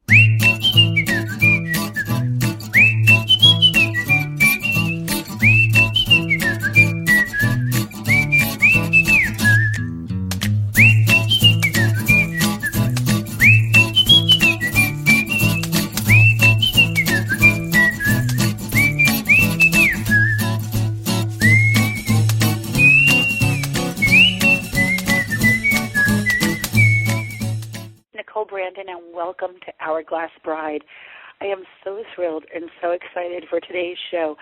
And welcome to Hourglass Bride. I am so thrilled and so excited for today's show.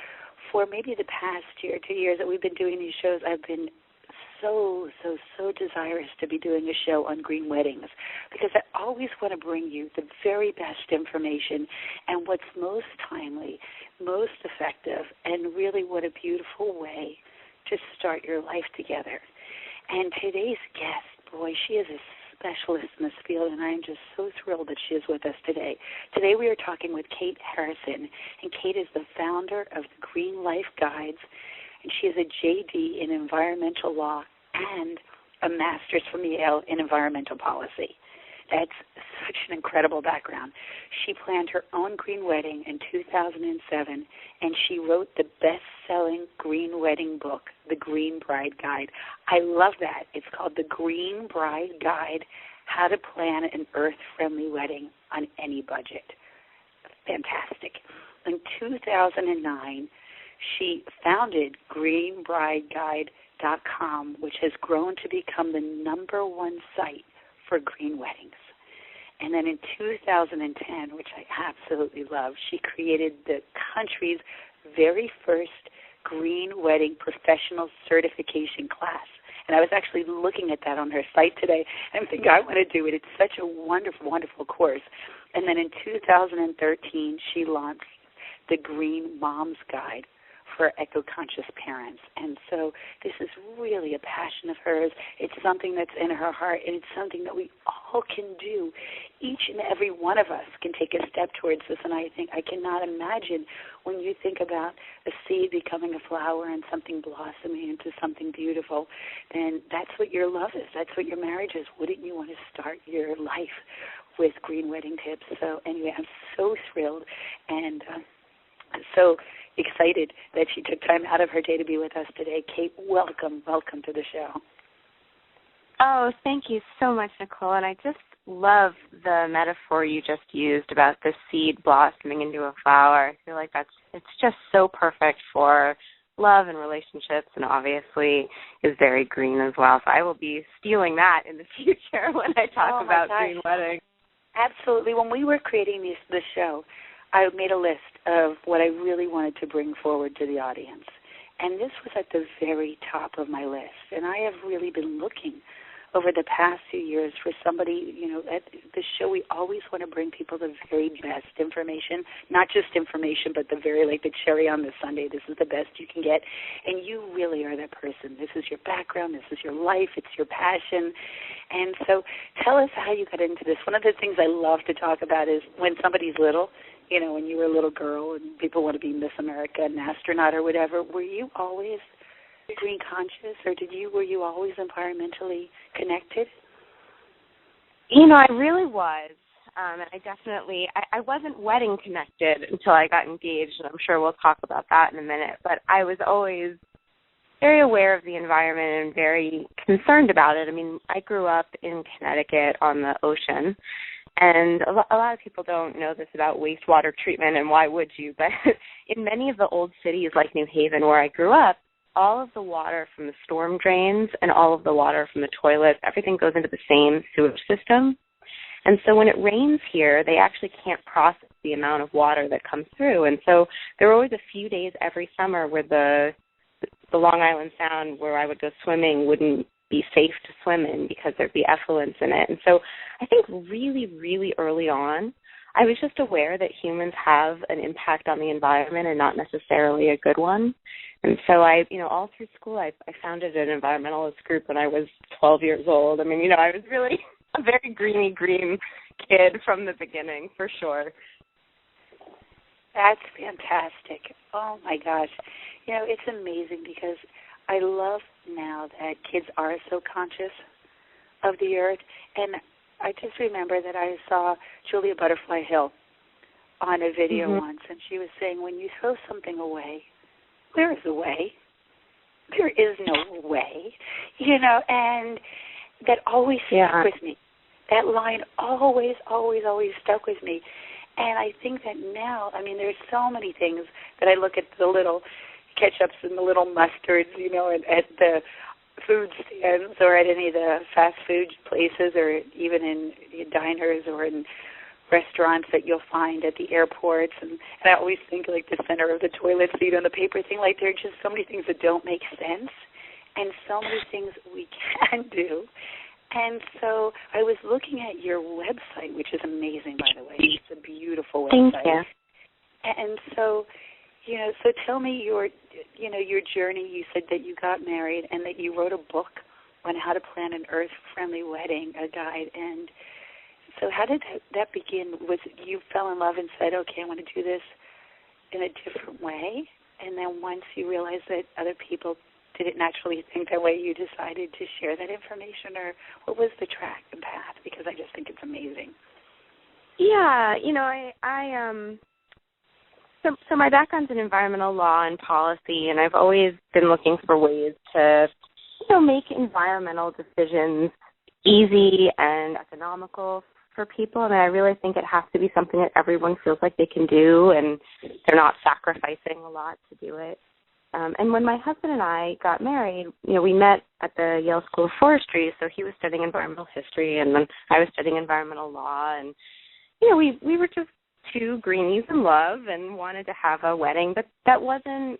For maybe the past year, 2 years that we've been doing these shows, I've been so desirous to be doing a show on green weddings because I always want to bring you the very best information and what's most timely, most effective, and really what a beautiful way to start your life together. And today's guest, boy, she is a specialist in this field, and I am just so thrilled that she is with us today. Today we are talking with Kate Harrison, and Kate is the founder of the Green Life Guides, and she is a JD in environmental law and a master's from Yale in environmental policy. That's such an incredible background. She planned her own green wedding in 2007, and she wrote the best-selling green wedding book, The Green Bride Guide. I love that. It's called The Green Bride Guide, How to Plan an Earth-Friendly Wedding on Any Budget. Fantastic. In 2009, she founded greenbrideguide.com, which has grown to become the #1 site for green weddings. And then in 2010, which I absolutely love, she created the country's very first green wedding professional certification class. And I was actually looking at that on her site today and thinking, I want to do it. It's such a wonderful, wonderful course. And then in 2013, she launched the Green Mom's Guide for eco-conscious parents. And so this is really a passion of hers. It's something that's in her heart, and it's something that we all can do. Each and every one of us can take a step towards this, and I think I cannot imagine when you think about a seed becoming a flower and something blossoming into something beautiful, then that's what your love is. That's what your marriage is. Wouldn't you want to start your life with green wedding tips? So anyway, I'm so thrilled and so excited that she took time out of her day to be with us today. Kate, welcome to the show. Oh, thank you so much, Nicole. And I just love the metaphor you just used about the seed blossoming into a flower. I feel like it's just so perfect for love and relationships, and obviously is very green as well. So I will be stealing that in the future when I talk about green weddings. Absolutely. When we were creating this show, I made a list of what I really wanted to bring forward to the audience. And this was at the very top of my list. And I have really been looking over the past few years for somebody, at the show we always want to bring people the very best information, not just information, but the cherry on the sundae. This is the best you can get. And you really are that person. This is your background. This is your life. It's your passion. And so tell us how you got into this. One of the things I love to talk about is when somebody's little, when you were a little girl and people want to be Miss America, an astronaut or whatever, were you always green conscious, or were you always environmentally connected? I really was. And I wasn't wedding connected until I got engaged, and I'm sure we'll talk about that in a minute. But I was always very aware of the environment and very concerned about it. I mean, I grew up in Connecticut on the ocean, and a lot of people don't know this about wastewater treatment, and why would you? But in many of the old cities like New Haven, where I grew up, all of the water from the storm drains and all of the water from the toilets, everything goes into the same sewage system. And so when it rains here, they actually can't process the amount of water that comes through. And so there were always a few days every summer where the Long Island Sound, where I would go swimming, wouldn't be safe to swim in because there'd be effluents in it. And so I think really, really early on, I was just aware that humans have an impact on the environment and not necessarily a good one. And so all through school, I founded an environmentalist group when I was 12 years old. I mean, I was really a very greeny green kid from the beginning, for sure. That's fantastic. Oh, my gosh. It's amazing because I love now that kids are so conscious of the earth. And I just remember that I saw Julia Butterfly Hill on a video once, and she was saying, when you throw something away, there is a way. There is no way, and that always stuck with me. That line always, always, always stuck with me. And I think that now, there's so many things that I look at, the little ketchups and the little mustards, at the food stands or at any of the fast food places or even in diners or in restaurants that you'll find at the airports. And I always think like the center of the toilet seat on the paper thing, like there are just so many things that don't make sense and so many things we can do. And so I was looking at your website, which is amazing, by the way. It's a beautiful website. Thank you. And so, so tell me your journey. You said that you got married and that you wrote a book on how to plan an earth-friendly wedding, a guide. And so how did that begin? Was it you fell in love and said, okay, I want to do this in a different way? And then once you realized that other people didn't naturally think that way, you decided to share that information? Or what was the track and path? Because I just think it's amazing. Yeah, So my background's in environmental law and policy, and I've always been looking for ways to, make environmental decisions easy and economical for people. And I really think it has to be something that everyone feels like they can do, and they're not sacrificing a lot to do it. And when my husband and I got married, we met at the Yale School of Forestry, so he was studying environmental history, and then I was studying environmental law, and we were just two greenies in love and wanted to have a wedding, but that wasn't,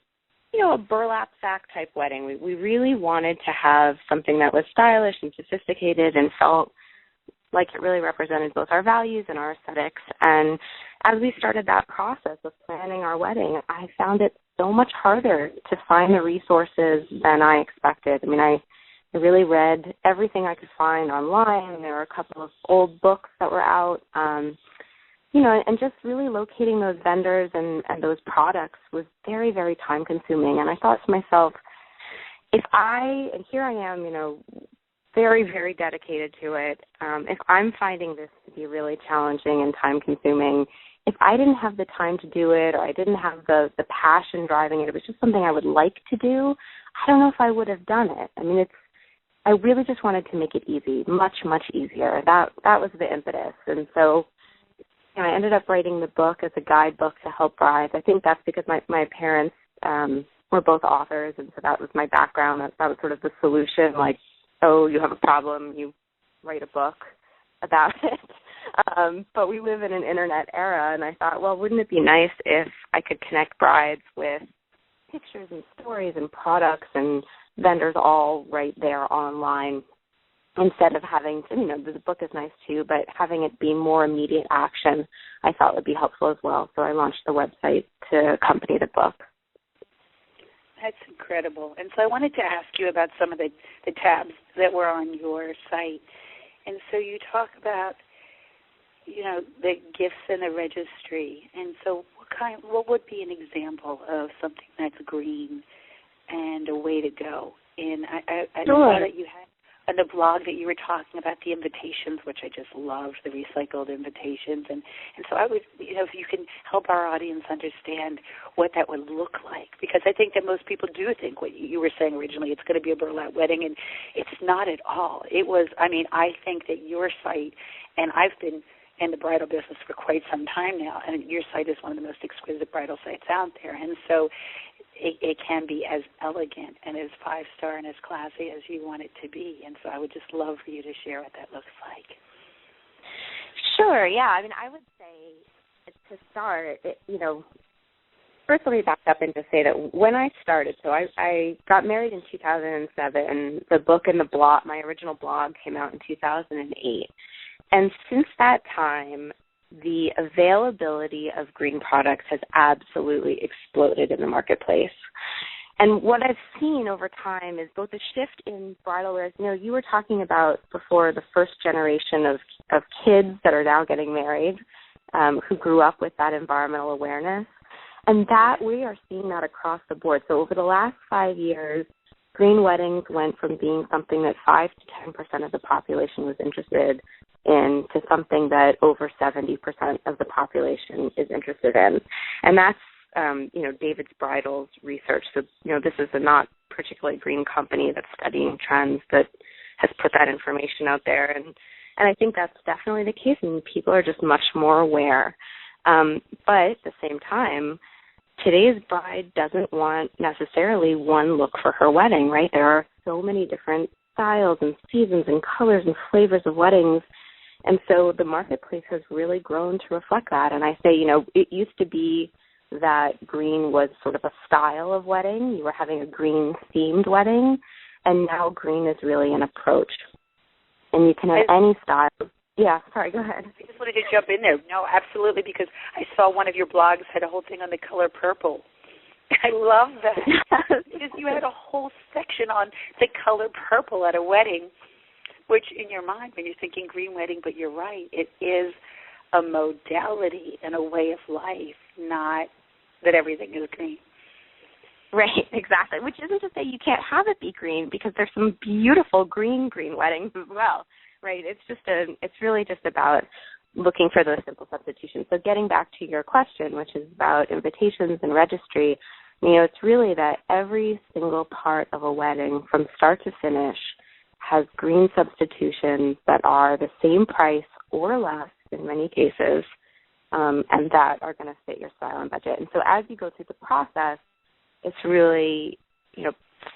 a burlap sack type wedding. We really wanted to have something that was stylish and sophisticated and felt like it really represented both our values and our aesthetics. And as we started that process of planning our wedding, I found it so much harder to find the resources than I expected. I really read everything I could find online. There were a couple of old books that were out. And just really locating those vendors and those products was very, very time consuming. And I thought to myself, and here I am, very, very dedicated to it. If I'm finding this to be really challenging and time consuming, if I didn't have the time to do it, or I didn't have the passion driving it, it was just something I would like to do, I don't know if I would have done it. I really just wanted to make it easy, much, much easier. That was the impetus. And so I ended up writing the book as a guidebook to help brides. I think that's because my parents were both authors, and so that was my background. That was sort of the solution, like, oh, you have a problem, you write a book about it. But we live in an internet era, and I thought, well, wouldn't it be nice if I could connect brides with pictures and stories and products and vendors all right there online, instead of having to, the book is nice too, but having it be more immediate action I thought would be helpful as well. So I launched the website to accompany the book. That's incredible. And so I wanted to ask you about some of the tabs that were on your site. And so you talk about, the gifts in the registry. And so what would be an example of something that's green and a way to go? And I saw that you had on the blog that you were talking about the invitations, which I just loved, the recycled invitations. And so I would, if you can help our audience understand what that would look like, because I think that most people do think what you were saying originally, it's going to be a burlap wedding, and it's not at all. It was, I think that your site, and I've been in the bridal business for quite some time now, and your site is one of the most exquisite bridal sites out there. And so it can be as elegant and as five-star and as classy as you want it to be. And so I would just love for you to share what that looks like. Sure, yeah. I would say to start, first let me back up and just say that when I started, so I got married in 2007. The book and the blog, my original blog, came out in 2008. And since that time, the availability of green products has absolutely exploded in the marketplace. And what I've seen over time is both a shift in bridal wear. You were talking about before the first generation of kids that are now getting married, who grew up with that environmental awareness. And that we are seeing that across the board. So over the last 5 years, green weddings went from being something that 5 to 10% of the population was interested in to something that over 70% of the population is interested in. And that's, David's Bridal's research. So, this is a not particularly green company that's studying trends that has put that information out there. And I think that's definitely the case. And people are just much more aware. But at the same time, today's bride doesn't want necessarily one look for her wedding, right? There are so many different styles and seasons and colors and flavors of weddings. And so the marketplace has really grown to reflect that. And I say, it used to be that green was sort of a style of wedding. You were having a green-themed wedding. And now green is really an approach. And you can have any style. Yeah, sorry, go ahead. I just wanted to jump in there. No, absolutely, because I saw one of your blogs had a whole thing on the color purple. I love that. Because you had a whole section on the color purple at a wedding, which in your mind, when you're thinking green wedding, but you're right, it is a modality and a way of life, not that everything is green. Right, exactly, which isn't to say you can't have it be green, because there's some beautiful green weddings as well. Right, it's really just about looking for those simple substitutions. So getting back to your question, which is about invitations and registry, it's really that every single part of a wedding from start to finish has green substitutions that are the same price or less in many cases, and that are going to fit your style and budget. And so as you go through the process, it's really,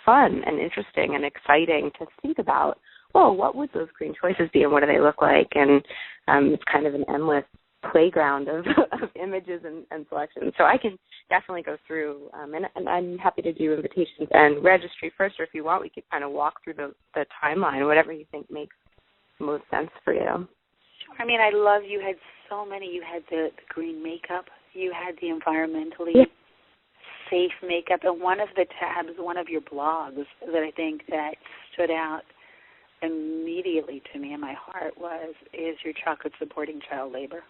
fun and interesting and exciting to think about, what would those green choices be and what do they look like? And it's kind of an endless playground of images and selections. So I can definitely go through, and I'm happy to do invitations and registry first, or if you want, we could kind of walk through the timeline, whatever you think makes most sense for you. Sure. I mean, I love you had so many. You had the green makeup. You had the environmentally safe makeup. And one of the tabs, one of your blogs that I think that stood out immediately to me in my heart is your chocolate supporting child labor.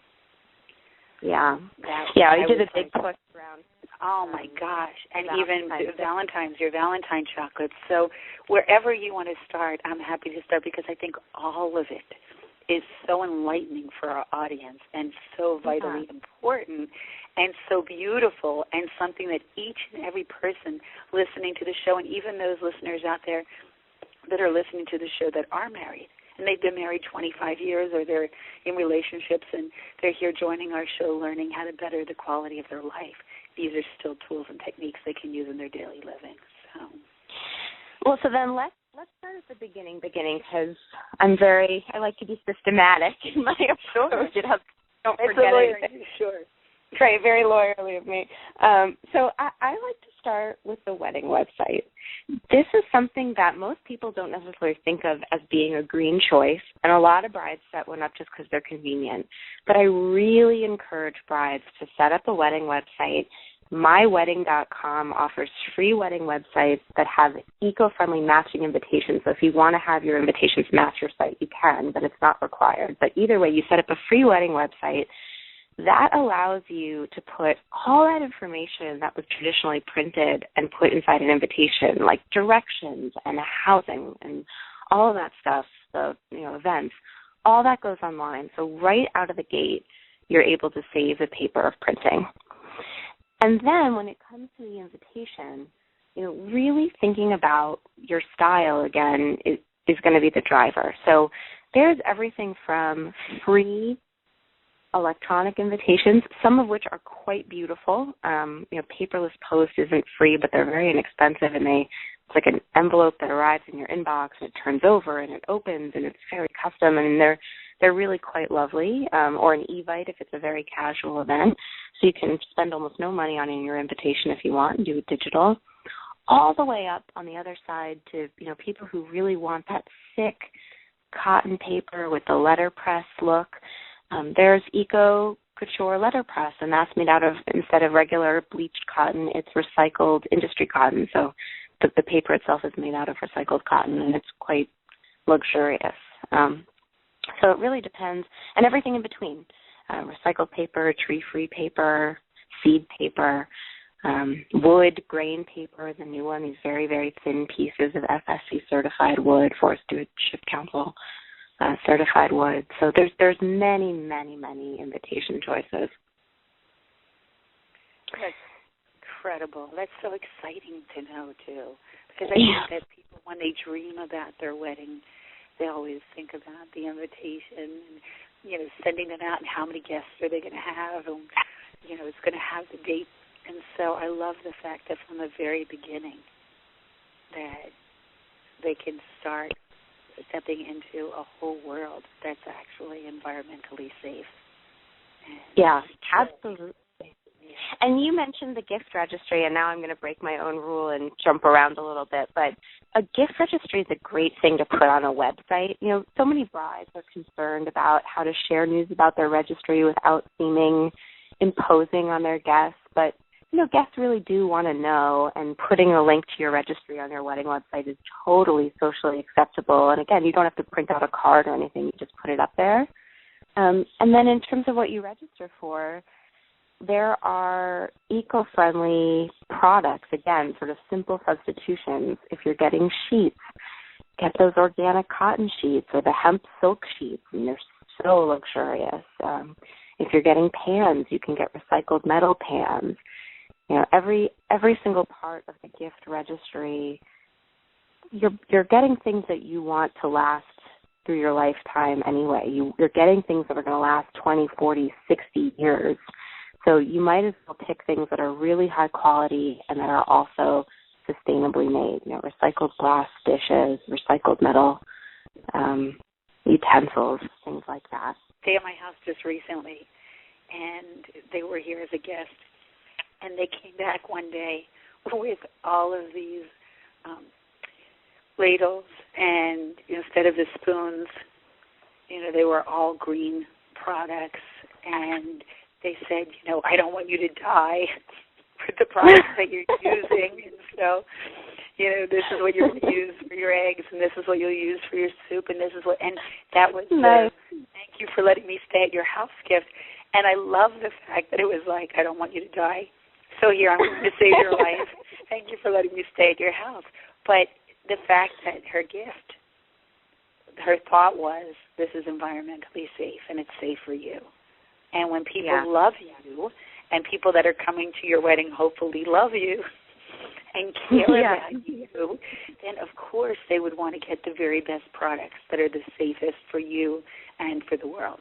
Yeah. I did a big push around. Oh, my gosh. And even your Valentine chocolates. So wherever you want to start, I'm happy to start because I think all of it is so enlightening for our audience and so vitally important and so beautiful and something that each and every person listening to the show, and even those listeners out there that are listening to the show that are married, and they've been married 25 years or they're in relationships and they're here joining our show learning how to better the quality of their life. These are still tools and techniques they can use in their daily living. So then let's start at the beginning because I like to be systematic in my approach. Don't forget anything. Sure. Right, very lawyerly of me. So I like to start with the wedding website. This is something that most people don't necessarily think of as being a green choice, and a lot of brides set one up just because they're convenient. But I really encourage brides to set up a wedding website. MyWedding.com offers free wedding websites that have eco-friendly matching invitations. So if you want to have your invitations match your site, you can, but it's not required. But either way, you set up a free wedding website. That allows you to put all that information that was traditionally printed and put inside an invitation, like directions and housing and all of that stuff, the events, all that goes online. So right out of the gate, you're able to save the paper of printing. And then when it comes to the invitation, really thinking about your style, again, is going to be the driver. So there's everything from free electronic invitations, some of which are quite beautiful. Paperless post isn't free, but they're very inexpensive, and it's like an envelope that arrives in your inbox, and it turns over, and it opens, and it's very custom, and they're really quite lovely, or an Evite if it's a very casual event. So you can spend almost no money on your invitation if you want and do it digital. All the way up on the other side to, people who really want that thick cotton paper with the letterpress look. There's Eco Couture letterpress, and that's made out of, instead of regular bleached cotton, it's recycled industry cotton. So the paper itself is made out of recycled cotton, and it's quite luxurious. So it really depends, and everything in between, recycled paper, tree-free paper, seed paper. Wood, grain paper, the new one, these very, very thin pieces of FSC certified wood, Forest Stewardship Council certified wood. So there's many, many, many invitation choices. That's incredible. That's so exciting to know, too. Because I think that people, when they dream about their wedding, they always think about the invitation and, sending them out and how many guests are they going to have and, it's going to have the date. And so I love the fact that from the very beginning that they can start stepping into a whole world that's actually environmentally safe. Yeah, absolutely. And you mentioned the gift registry, and now I'm going to break my own rule and jump around a little bit, but a gift registry is a great thing to put on a website. So many brides are concerned about how to share news about their registry without seeming imposing on their guests, but guests really do want to know, and putting a link to your registry on your wedding website is totally socially acceptable. And again, you don't have to print out a card or anything, you just put it up there. And then in terms of what you register for, there are eco-friendly products, again, sort of simple substitutions. If you're getting sheets, get those organic cotton sheets or the hemp silk sheets, and they're so luxurious. If you're getting pans, you can get recycled metal pans. Every single part of the gift registry, you're getting things that you want to last through your lifetime anyway. You're getting things that are going to last 20, 40, 60 years. So you might as well pick things that are really high quality and that are also sustainably made. Recycled glass dishes, recycled metal utensils, things like that. Stay at my house just recently, and they were here as a guest, and they came back one day with all of these ladles, and instead of the spoons, they were all green products, and they said, I don't want you to die with the products that you're using, and so, this is what you're going to use for your eggs, and this is what you'll use for your soup, and this is what, and that was nice. Thank you for letting me stay at your house gift. And I love the fact that it was like, I don't want you to die, so here, I'm going to save your life. Thank you for letting me stay at your house. But the fact that her gift, her thought was, this is environmentally safe, and it's safe for you. And when people love you, and people that are coming to your wedding hopefully love you and care about you, then of course they would want to get the very best products that are the safest for you and for the world.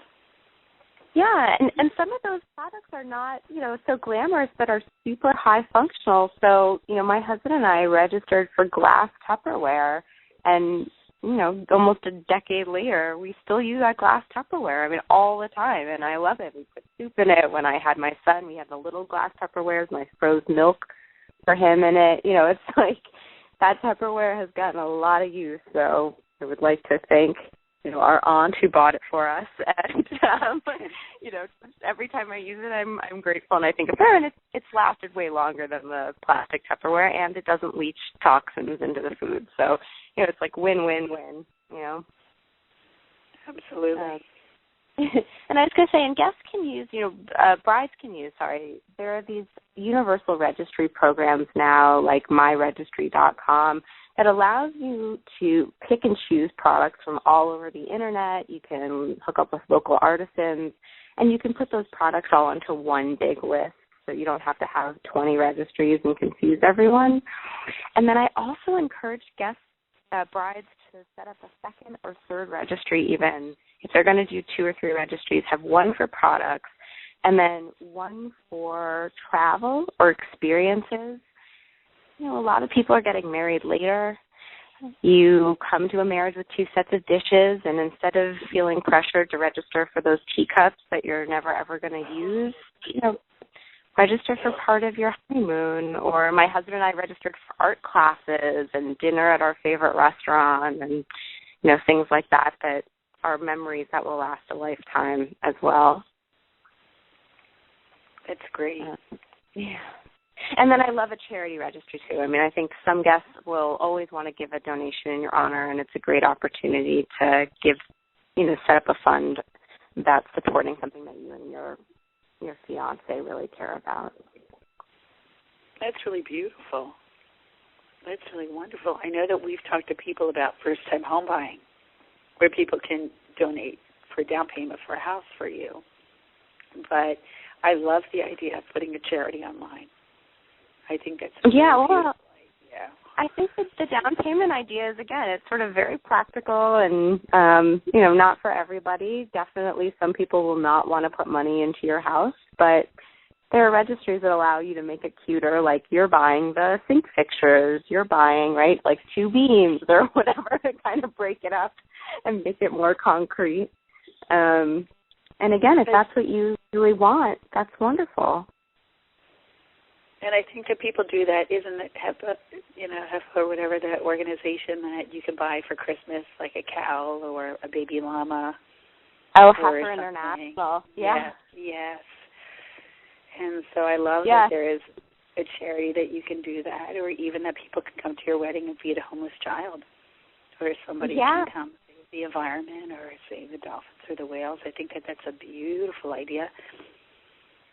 Yeah, and some of those products are not, so glamorous, but are super high functional. So, my husband and I registered for glass Tupperware, and almost a decade later, we still use that glass Tupperware, all the time, and I love it. We put soup in it. When I had my son, we had the little glass Tupperwares, and I froze milk for him in it. It's like that Tupperware has gotten a lot of use, so I would like to thank, our aunt who bought it for us, and, every time I use it, I'm grateful, and I think of her, and it's lasted way longer than the plastic Tupperware, and it doesn't leach toxins into the food, so, it's like win-win-win, Absolutely. And I was going to say, and guests can use, brides can use, there are these universal registry programs now, like myregistry.com, that allows you to pick and choose products from all over the internet. You can hook up with local artisans, and you can put those products all onto one big list, so you don't have to have 20 registries and confuse everyone. And then I also encourage guests, brides, to set up a second or third registry even. If they're going to do 2 or 3 registries, have one for products and then one for travel or experiences. A lot of people are getting married later. You come to a marriage with 2 sets of dishes, and instead of feeling pressured to register for those teacups that you're never, ever going to use, register for part of your honeymoon. Or my husband and I registered for art classes and dinner at our favorite restaurant and, things like that are memories that will last a lifetime as well. That's great. And then I love a charity registry, too. I think some guests will always want to give a donation in your honor, and it's a great opportunity to give, set up a fund that's supporting something that you and your fiancé really care about. That's really beautiful. That's really wonderful. I know that we've talked to people about first-time home buying, where people can donate for down payment for a house for you. But I love the idea of putting a charity online. I think that's a really beautiful idea. I think that the down payment idea is, again, it's sort of very practical and, not for everybody. Definitely some people will not want to put money into your house, but there are registries that allow you to make it cuter, like you're buying the sink fixtures, you're buying, right, like 2 beams or whatever to kind of break it up and make it more concrete. And again, if that's what you really want, that's wonderful. And I think that people do that, isn't it? HEPA, or whatever, that organization that you can buy for Christmas, like a cow or a baby llama. Oh, Heifer International. Yeah. Yes. And so I love that there is a charity that you can do that, or even that people can come to your wedding and feed a homeless child, or somebody can come save the environment or save the dolphins or the whales. I think that that's a beautiful idea.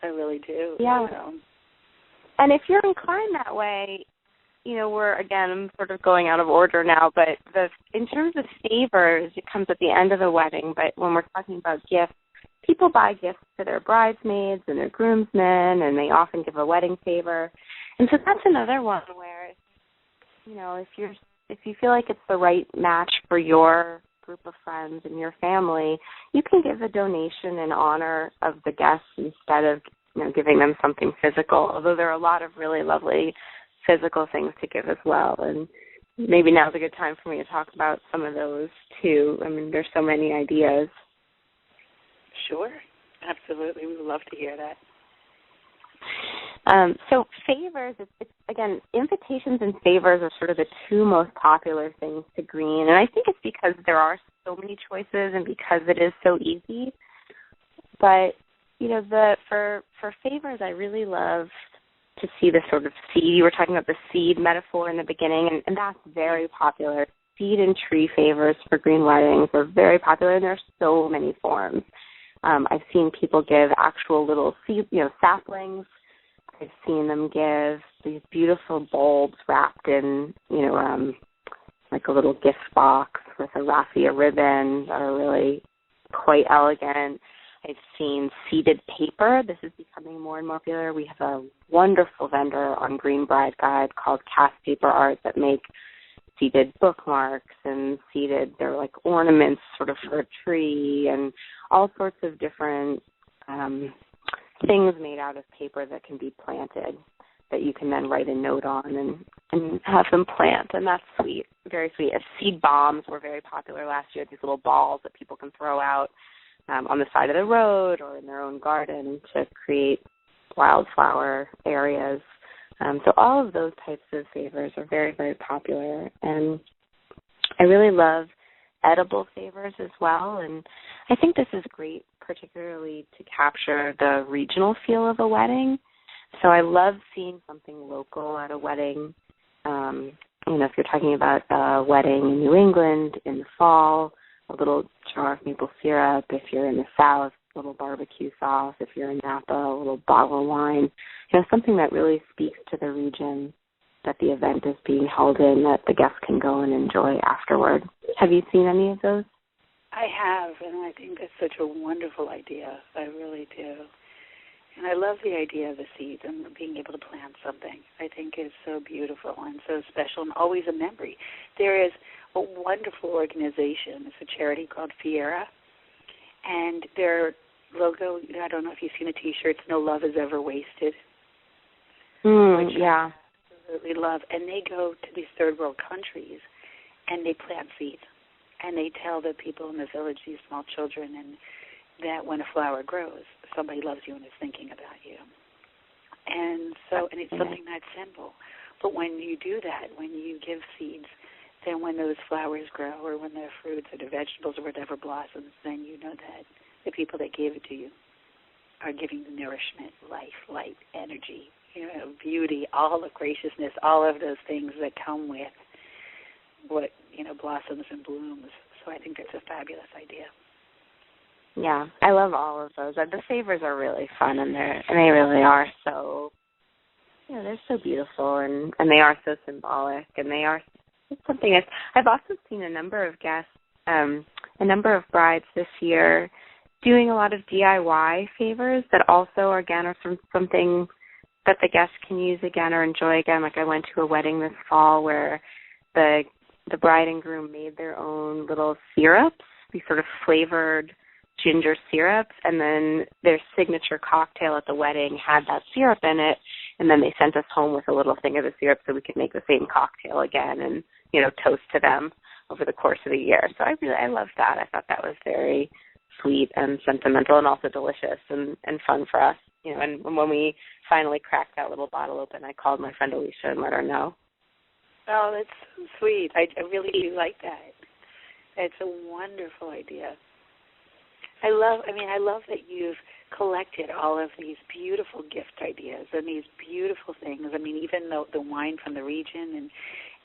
I really do. Yeah. And if you're inclined that way, I'm sort of going out of order now, but in terms of favors, it comes at the end of the wedding. But when we're talking about gifts, people buy gifts to their bridesmaids and their groomsmen, and they often give a wedding favor. And so that's another one where, if you feel like it's the right match for your group of friends and your family, you can give a donation in honor of the guests instead of giving them something physical, although there are a lot of really lovely physical things to give as well. And maybe now's a good time for me to talk about some of those, too. I mean, there's so many ideas. Sure. Absolutely. We would love to hear that. So favors, it's, again, invitations and favors are sort of the two most popular things to green. And I think it's because there are so many choices and because it is so easy. But for favors, I really love to see the sort of seed. You were talking about the seed metaphor in the beginning, and that's very popular. Seed and tree favors for green weddings are very popular, and there are so many forms. I've seen people give actual little seed, saplings. I've seen them give these beautiful bulbs wrapped in, like a little gift box with a raffia ribbon that are really quite elegant. I've seen seeded paper. This is becoming more and more popular. We have a wonderful vendor on Green Bride Guide called Cast Paper Art that make seeded bookmarks and they're like ornaments sort of for a tree and all sorts of different things made out of paper that can be planted that you can then write a note on and have them plant. And that's sweet, very sweet. Seed bombs were very popular last year, these little balls that people can throw out on the side of the road or in their own garden to create wildflower areas. So all of those types of favors are very, very popular. And I really love edible favors as well. And I think this is great, particularly to capture the regional feel of a wedding. So I love seeing something local at a wedding. If you're talking about a wedding in New England in the fall, a little jar of maple syrup. If you're in the South, a little barbecue sauce. If you're in Napa, a little bottle of wine. Something that really speaks to the region that the event is being held in that the guests can go and enjoy afterward. Have you seen any of those? I have, and I think that's such a wonderful idea. I really do. And I love the idea of the seeds and being able to plant something. I think is so beautiful and so special and always a memory. There is a wonderful organization. It's a charity called Fiera. And their logo, I don't know if you've seen a T-shirt, it's No Love Is Ever Wasted. Which yeah. I absolutely love. And they go to these third world countries and they plant seeds. And they tell the people in the village, these small children, and that when a flower grows, somebody loves you and is thinking about you. And it's something that simple. But when you do that, when you give seeds, then when those flowers grow or when the fruits or the vegetables or whatever blossoms, then you know that the people that gave it to you are giving the nourishment, life, light, energy, beauty, all the graciousness, all of those things that come with what, blossoms and blooms. So I think that's a fabulous idea. Yeah, I love all of those. The favors are really fun, and they really are so Yeah, they're so beautiful, and they are so symbolic, and they are something I've also seen a number of guests, a number of brides this year doing a lot of DIY favors that also, again, are something that the guests can use again or enjoy again. Like I went to a wedding this fall where the bride and groom made their own little syrups, these sort of flavored ginger syrups, and then their signature cocktail at the wedding had that syrup in it, and then they sent us home with a little thing of the syrup so we could make the same cocktail again and, toast to them over the course of the year. So I loved that. I thought that was very sweet and sentimental and also delicious and fun for us. And when we finally cracked that little bottle open, I called my friend Alicia and let her know. Oh, that's so sweet. I really do like that. It's a wonderful idea. I love that you've collected all of these beautiful gift ideas and these beautiful things. I mean, even the wine from the region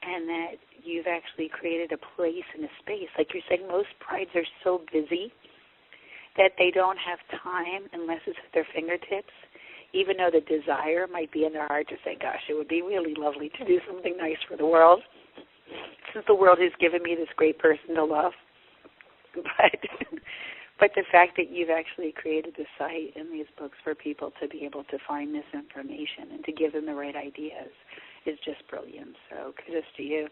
and that you've actually created a place and a space. Like you're saying, most brides are so busy that they don't have time unless it's at their fingertips, even though the desire might be in their heart to say, gosh, it would be really lovely to do something nice for the world, since the world has given me this great person to love. But the fact that you've actually created the site and these books for people to be able to find this information and to give them the right ideas is just brilliant. So kudos to you.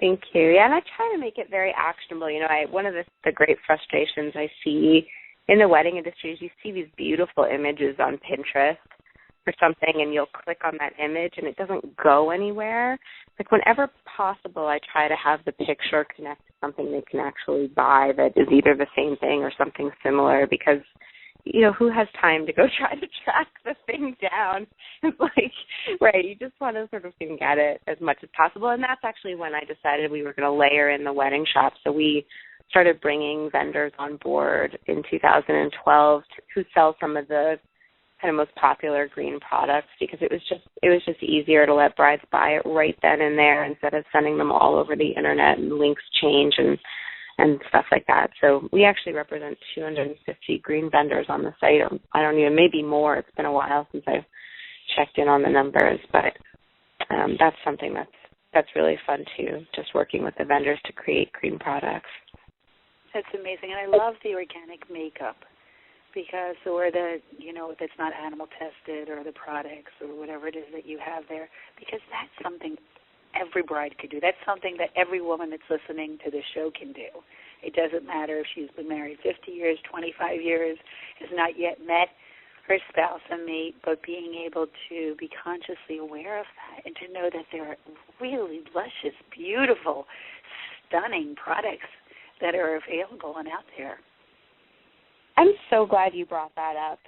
Thank you. Yeah, and I try to make it very actionable. One of the great frustrations I see in the wedding industry is you see these beautiful images on Pinterest or something, and you'll click on that image, and it doesn't go anywhere. Like, whenever possible, I try to have the picture connect to something they can actually buy that is either the same thing or something similar, because, who has time to go try to track the thing down? It's like, right, you just want to sort of get it as much as possible. And that's actually when I decided we were going to layer in the wedding shop. So we started bringing vendors on board in 2012 who sell some of the kind of most popular green products, because it was just easier to let brides buy it right then and there instead of sending them all over the internet and links change and stuff like that. So we actually represent 250 green vendors on the site. I don't even, maybe more. It's been a while since I've checked in on the numbers, but that's something that's really fun too, just working with the vendors to create green products. That's amazing. And I love the organic makeup, because, or if it's not animal tested, or the products or whatever it is that you have there, because that's something every bride could do. That's something that every woman that's listening to this show can do. It doesn't matter if she's been married 50 years, 25 years, has not yet met her spouse and mate, but being able to be consciously aware of that and to know that there are really luscious, beautiful, stunning products that are available and out there. I'm so glad you brought that up.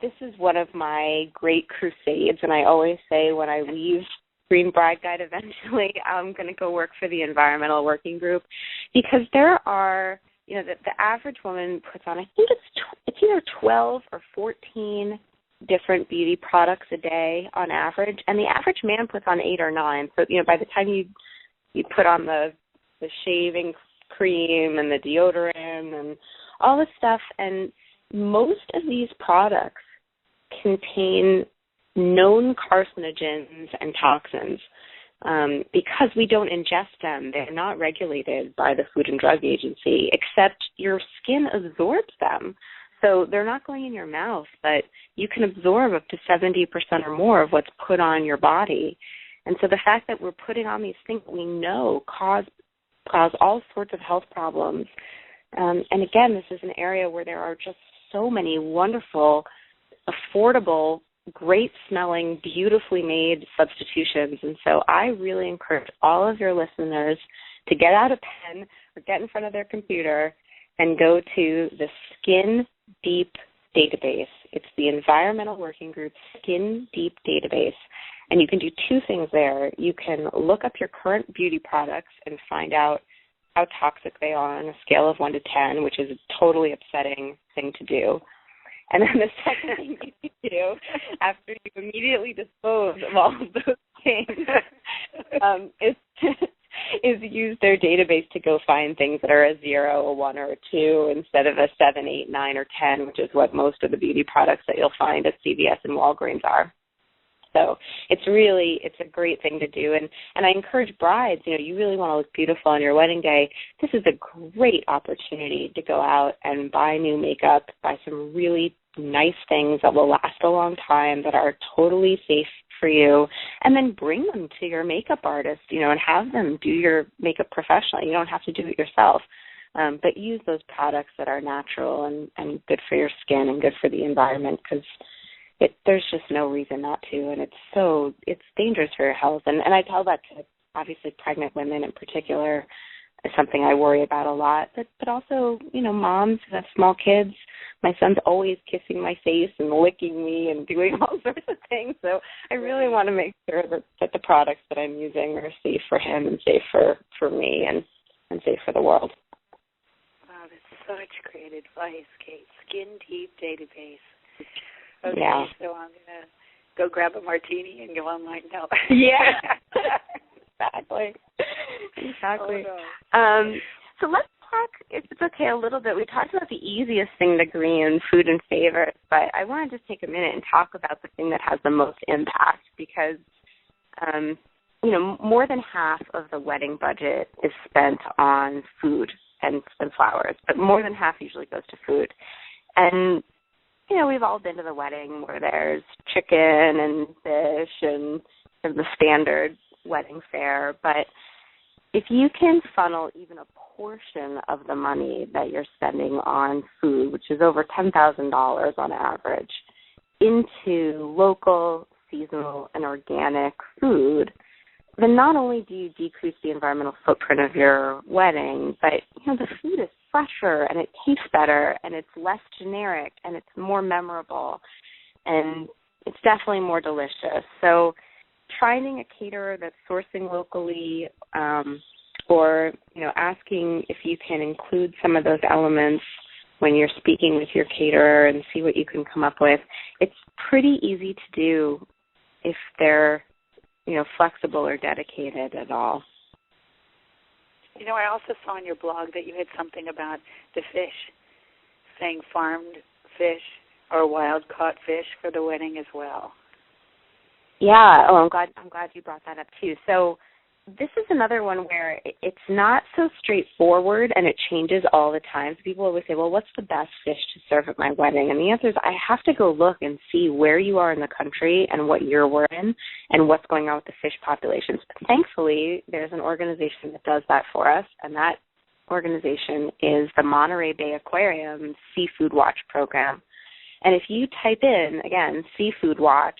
This is one of my great crusades, and I always say when I leave Green Bride Guide eventually, I'm going to go work for the Environmental Working Group, because there are, the average woman puts on, I think it's either 12 or 14 different beauty products a day on average, and the average man puts on 8 or 9. So, by the time you put on the shaving cream and the deodorant and all this stuff, and most of these products contain known carcinogens and toxins because we don't ingest them. They're not regulated by the Food and Drug Agency, except your skin absorbs them. So they're not going in your mouth, but you can absorb up to 70% or more of what's put on your body. And so the fact that we're putting on these things that we know cause all sorts of health problems. And again, this is an area where there are just so many wonderful, affordable, great-smelling, beautifully made substitutions. And so I really encourage all of your listeners to get out a pen or get in front of their computer and go to the Skin Deep database. It's the Environmental Working Group Skin Deep database. And you can do two things there. You can look up your current beauty products and find out how toxic they are on a scale of 1 to 10, which is a totally upsetting thing to do. And then the second thing you can do after you immediately dispose of all of those things is use their database to go find things that are a 0, a 1, or a 2 instead of a 7, 8, 9, or 10, which is what most of the beauty products that you'll find at CVS and Walgreens are. So it's a great thing to do. And I encourage brides, you really want to look beautiful on your wedding day. This is a great opportunity to go out and buy new makeup, buy some really nice things that will last a long time, that are totally safe for you, and then bring them to your makeup artist, and have them do your makeup professionally. You don't have to do it yourself, but use those products that are natural and good for your skin and good for the environment, because there's just no reason not to, and it's dangerous for your health. And I tell that to, obviously, pregnant women in particular. Is something I worry about a lot, but also, moms who have small kids. My son's always kissing my face and licking me and doing all sorts of things. So I really want to make sure that the products that I'm using are safe for him and safe for me and safe for the world. Wow, that's such great advice, Kate. Skin Deep Database. Okay, yeah. So I'm going to go grab a martini and go online now. Yeah. Exactly. Oh, no. So let's talk, if it's okay, a little bit. We talked about the easiest thing to glean, food and favorites, but I want to just take a minute and talk about the thing that has the most impact, because, more than half of the wedding budget is spent on food and flowers, but more than half usually goes to food. And, we've all been to the wedding where there's chicken and fish and the standard wedding fare, but if you can funnel even a portion of the money that you're spending on food, which is over $10,000 on average, into local, seasonal, and organic food, then not only do you decrease the environmental footprint of your wedding, but the food is fresher and it tastes better and it's less generic and it's more memorable and it's definitely more delicious. So finding a caterer that's sourcing locally, or asking if you can include some of those elements when you're speaking with your caterer and see what you can come up with. It's pretty easy to do if they're flexible or dedicated at all. I also saw on your blog that you had something about the fish, saying farmed fish or wild caught fish for the wedding as well. Yeah. Oh, I'm glad you brought that up too. So this is another one where it's not so straightforward and it changes all the time. So people always say, well, what's the best fish to serve at my wedding? And the answer is I have to go look and see where you are in the country and what year we're in and what's going on with the fish populations. But thankfully, there's an organization that does that for us, and that organization is the Monterey Bay Aquarium Seafood Watch program. And if you type in, again, Seafood Watch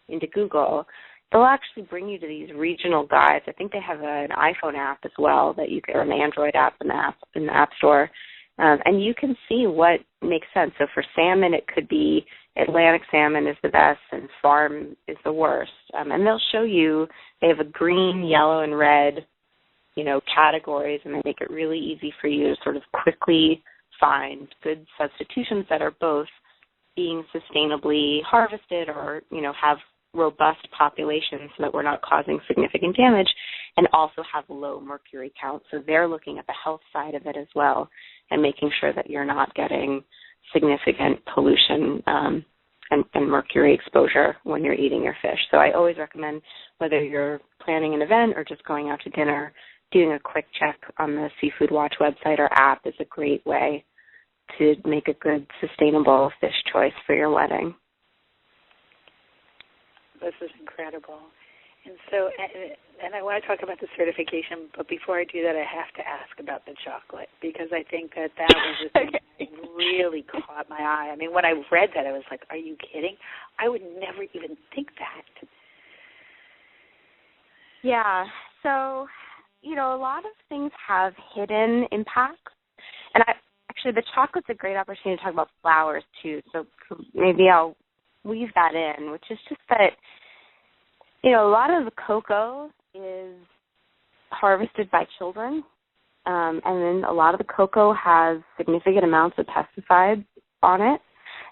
into Google, they'll actually bring you to these regional guides. I think they have an iPhone app as well that you can, or an Android app in the App Store, and you can see what makes sense. So for salmon, it could be Atlantic salmon is the best and farm is the worst. And they'll show you, they have a green, yellow, and red, categories, and they make it really easy for you to sort of quickly find good substitutions that are both being sustainably harvested or, have robust populations so that we're not causing significant damage, and also have low mercury count. So they're looking at the health side of it as well and making sure that you're not getting significant pollution and mercury exposure when you're eating your fish. So I always recommend, whether you're planning an event or just going out to dinner, doing a quick check on the Seafood Watch website or app is a great way to make a good, sustainable fish choice for your wedding. This is incredible. And so, and I want to talk about the certification, but before I do that, I have to ask about the chocolate, because I think that was the thing that really caught my eye. I mean, when I read that, I was like, are you kidding? I would never even think that. Yeah. So, a lot of things have hidden impacts. And actually, the chocolate's a great opportunity to talk about flowers, too. So maybe I'll weave that in, which is just that, a lot of the cocoa is harvested by children, and then a lot of the cocoa has significant amounts of pesticides on it,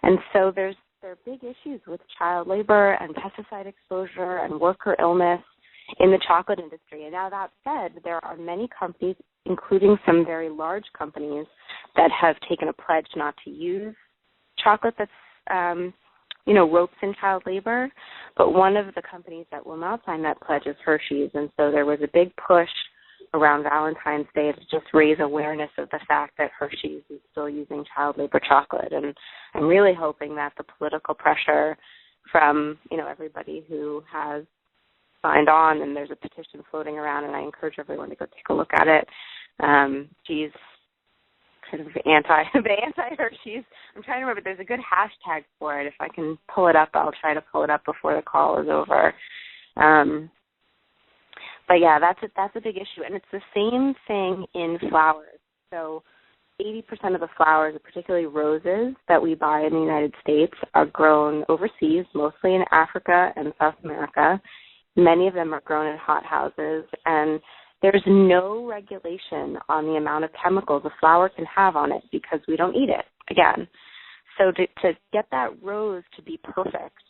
and so there are big issues with child labor and pesticide exposure and worker illness in the chocolate industry. And now, that said, there are many companies, including some very large companies, that have taken a pledge not to use chocolate that's ropes in child labor. But one of the companies that will not sign that pledge is Hershey's, and so there was a big push around Valentine's Day to just raise awareness of the fact that Hershey's is still using child labor chocolate. And I'm really hoping that the political pressure from, everybody who has signed on, and there's a petition floating around, and I encourage everyone to go take a look at it. She's kind of anti-Hershey's. I'm trying to remember. There's a good hashtag for it. If I can pull it up, I'll try to pull it up before the call is over. But yeah, that's a big issue, and it's the same thing in flowers. So 80% of the flowers, particularly roses, that we buy in the United States are grown overseas, mostly in Africa and South America. Many of them are grown in hothouses, and there's no regulation on the amount of chemicals a flower can have on it because we don't eat it, again. So to get that rose to be perfect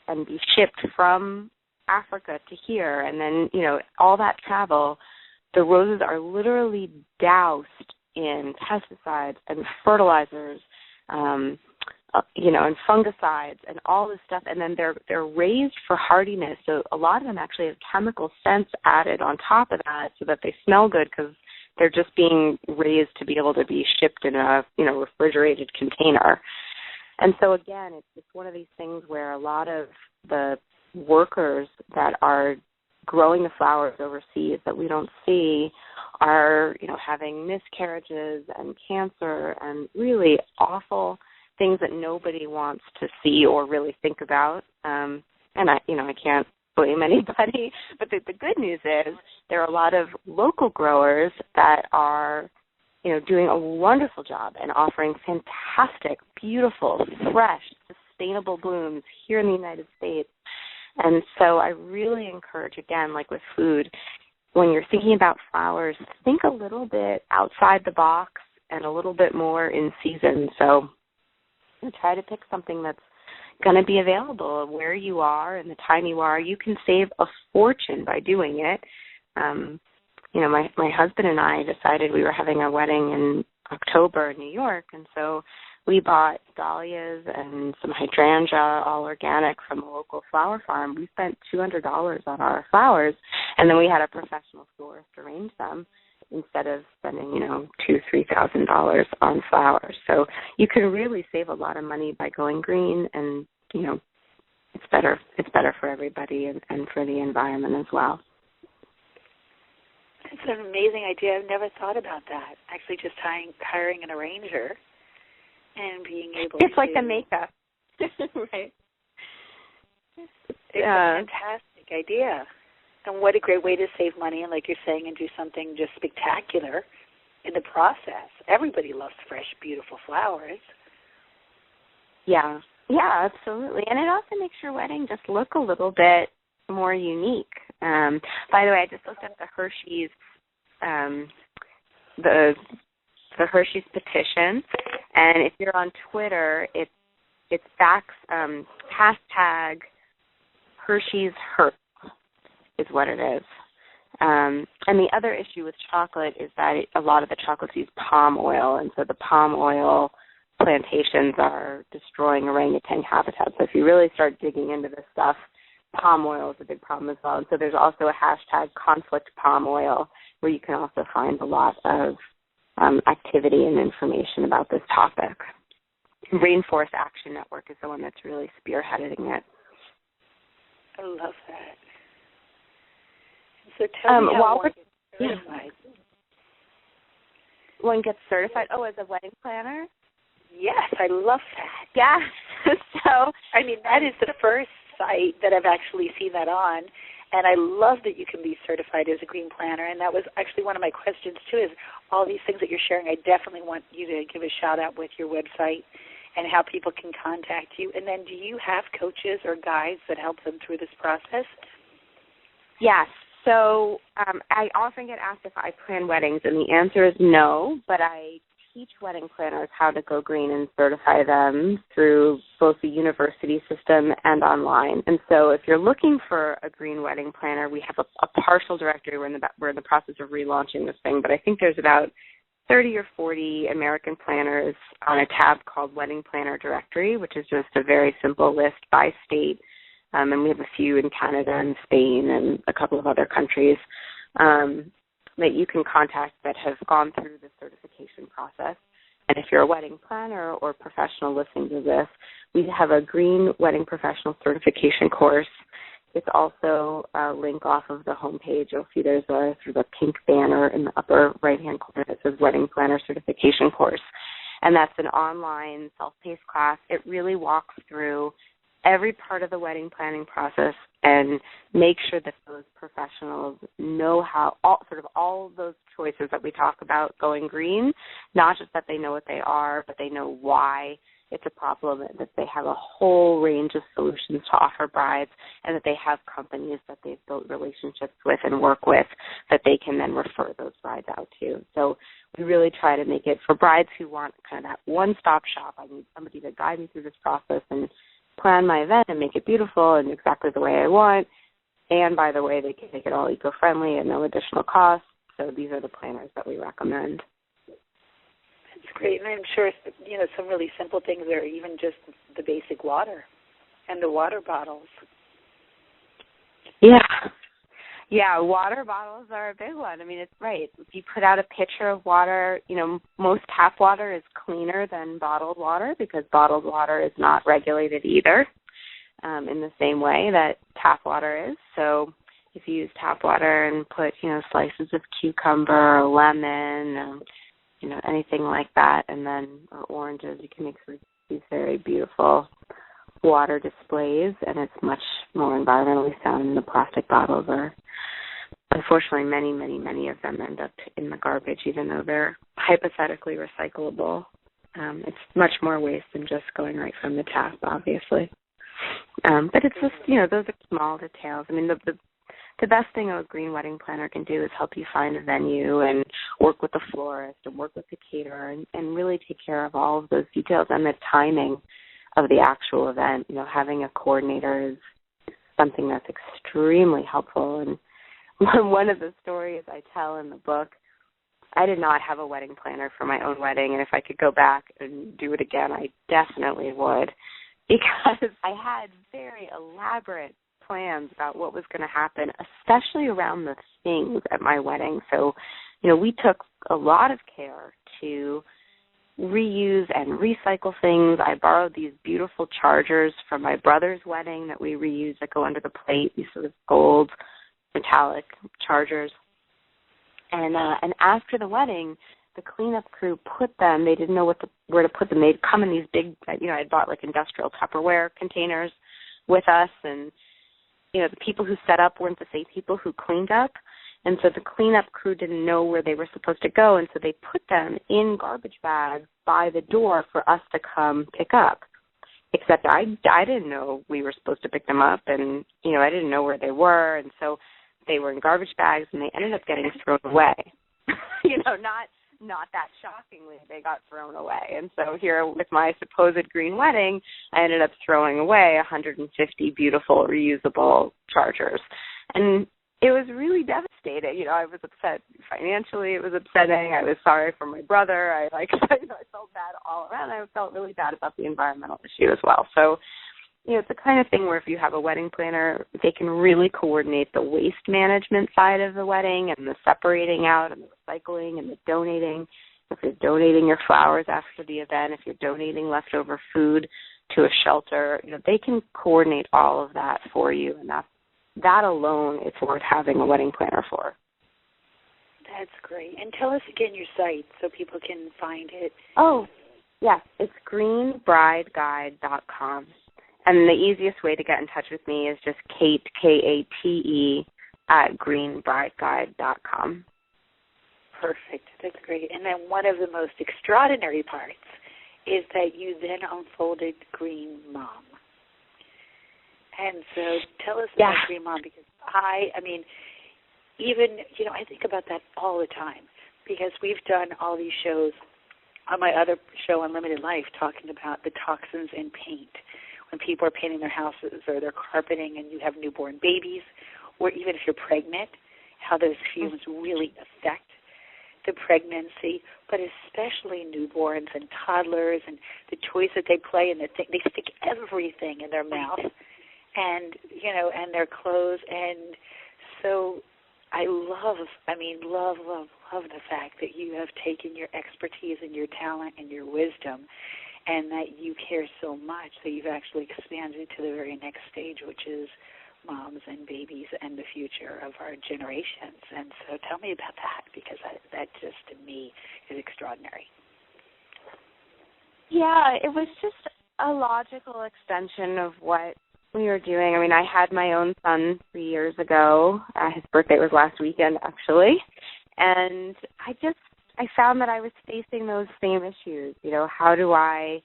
and be shipped from Africa to here, and then, all that travel, the roses are literally doused in pesticides and fertilizers, and fungicides and all this stuff, and then they're raised for hardiness. So a lot of them actually have chemical scents added on top of that so that they smell good because they're just being raised to be able to be shipped in a refrigerated container. And so again, it's one of these things where a lot of the workers that are growing the flowers overseas that we don't see are, having miscarriages and cancer and really awful things that nobody wants to see or really think about. And I can't blame anybody, but the good news is there are a lot of local growers that are, doing a wonderful job and offering fantastic, beautiful, fresh, sustainable blooms here in the United States. And so I really encourage, again, like with food, when you're thinking about flowers, think a little bit outside the box and a little bit more in season. So try to pick something that's going to be available where you are and the time you are. You can save a fortune by doing it. My husband and I decided we were having a wedding in October in New York, and so we bought dahlias and some hydrangea, all organic, from a local flower farm. We spent $200 on our flowers, and then we had a professional florist arrange them instead of spending, $2,000-$3,000 on flowers. So you can really save a lot of money by going green, and it's better for everybody and for the environment as well. It's an amazing idea. I've never thought about that. Actually, just hiring an arranger and being able It's like the makeup. Right. It's a fantastic idea. And what a great way to save money and, like you're saying, and do something just spectacular in the process. Everybody loves fresh, beautiful flowers. Yeah, absolutely. And it also makes your wedding just look a little bit more unique. By the way, I just looked up the Hershey's, the Hershey's petition, and if you're on Twitter, it's backs hashtag Hershey's Hurt is what it is. And the other issue with chocolate is that a lot of the chocolates use palm oil, and so the palm oil plantations are destroying orangutan habitat. So if you really start digging into this stuff, palm oil is a big problem as well. And so there's also a hashtag conflict palm oil where you can also find a lot of activity and information about this topic. Rainforest Action Network is the one that's really spearheading it. I love that. So tell me how one gets certified. One gets certified? Oh, as a wedding planner? Yes, I love that. Yes. So, that is the first site that I've actually seen that on, and I love that you can be certified as a green planner, and that was actually one of my questions, too, is all these things that you're sharing. I definitely want you to give a shout-out with your website and how people can contact you. And then do you have coaches or guides that help them through this process? Yes. So I often get asked if I plan weddings, and the answer is no, but I teach wedding planners how to go green and certify them through both the university system and online. And so if you're looking for a green wedding planner, we have a partial directory. We're in the process of relaunching this thing, but I think there's about 30 or 40 American planners on a tab called Wedding Planner Directory, which is just a very simple list by state and we have a few in Canada and Spain and a couple of other countries that you can contact that have gone through the certification process. And if you're a wedding planner or professional listening to this, we have a green wedding professional certification course. It's also a link off of the homepage. You'll see there's a sort of a pink banner in the upper right-hand corner that says Wedding Planner Certification Course. And that's an online self-paced class. It really walks through every part of the wedding planning process and make sure that those professionals know how all of those choices that we talk about going green, not just that they know what they are, but they know why it's a problem, that they have a whole range of solutions to offer brides, and that they have companies that they've built relationships with and work with that they can then refer those brides out to. So we really try to make it for brides who want kind of that one-stop shop. I need somebody to guide me through this process and plan my event and make it beautiful and exactly the way I want. And by the way, they can make it all eco-friendly at no additional cost. So these are the planners that we recommend. That's great. And I'm sure, some really simple things are even just the basic water and the water bottles. Yeah, water bottles are a big one. I mean, it's right. If you put out a pitcher of water, most tap water is cleaner than bottled water because bottled water is not regulated either in the same way that tap water is. So if you use tap water and put, slices of cucumber or lemon, anything like that, and then or oranges, you can make these very beautiful water displays, and it's much more environmentally sound than the plastic bottles are. Unfortunately, many of them end up in the garbage, even though they're hypothetically recyclable. It's much more waste than just going right from the tap, obviously. But it's just, those are small details. I mean, the best thing a green wedding planner can do is help you find a venue and work with the florist and work with the caterer and really take care of all of those details and the timing of the actual event. Having a coordinator is something that's extremely helpful. And one of the stories I tell in the book, I did not have a wedding planner for my own wedding, and if I could go back and do it again, I definitely would, because I had very elaborate plans about what was going to happen, especially around the things at my wedding. So, we took a lot of care to reuse and recycle things. I borrowed these beautiful chargers from my brother's wedding that we reused that go under the plate, these sort of gold metallic chargers. And after the wedding, the cleanup crew put them, they didn't know where to put them. They'd come in these big, I'd bought like industrial Tupperware containers with us, and, the people who set up weren't the same people who cleaned up. And so the cleanup crew didn't know where they were supposed to go, and so they put them in garbage bags by the door for us to come pick up. Except I didn't know we were supposed to pick them up, and, I didn't know where they were, and so they were in garbage bags, and they ended up getting thrown away. Not that shockingly, they got thrown away. And so here with my supposed green wedding, I ended up throwing away 150 beautiful reusable chargers. And it was really devastating. I was upset financially. It was upsetting. I was sorry for my brother. I felt bad all around. I felt really bad about the environmental issue as well. So, it's the kind of thing where if you have a wedding planner, they can really coordinate the waste management side of the wedding and the separating out and the recycling and the donating. If you're donating your flowers after the event, if you're donating leftover food to a shelter, they can coordinate all of that for you, and that alone is worth having a wedding planner for. That's great. And tell us again your site so people can find it. Oh, yes, it's greenbrideguide.com. And the easiest way to get in touch with me is just Kate, Kate, at greenbrideguide.com. Perfect. That's great. And then one of the most extraordinary parts is that you then unfolded Green Mom. And so tell us about Green Mom, because I think about that all the time, because we've done all these shows on my other show, Unlimited Life, talking about the toxins in paint. When people are painting their houses or their carpeting and you have newborn babies, or even if you're pregnant, how those fumes really affect the pregnancy, but especially newborns and toddlers and the toys that they play and they stick everything in their mouth. and, and their clothes. And so I love the fact that you have taken your expertise and your talent and your wisdom, and that you care so much that you've actually expanded to the very next stage, which is moms and babies and the future of our generations. And so tell me about that, because that just, to me, is extraordinary. Yeah, it was just a logical extension of what we were doing. I mean, I had my own son 3 years ago. His birthday was last weekend, actually. And I found that I was facing those same issues. How do I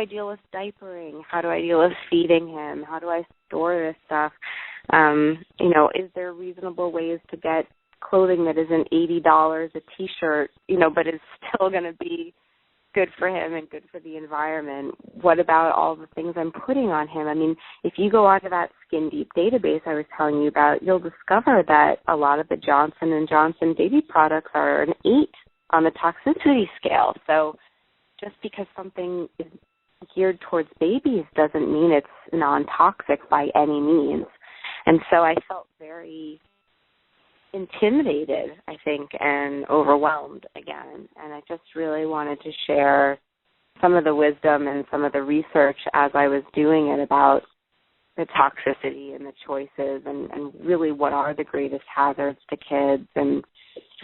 deal with diapering? How do I deal with feeding him? How do I store this stuff? Is there reasonable ways to get clothing that isn't $80 a T-shirt, but is still going to be good for him and good for the environment? What about all the things I'm putting on him? I mean, if you go onto that Skin Deep database I was telling you about, you'll discover that a lot of the Johnson & Johnson baby products are an 8 on the toxicity scale. So just because something is geared towards babies doesn't mean it's non-toxic by any means. And so I felt very intimidated, I think, and overwhelmed again. And I just really wanted to share some of the wisdom and some of the research as I was doing it about the toxicity and the choices and really what are the greatest hazards to kids. And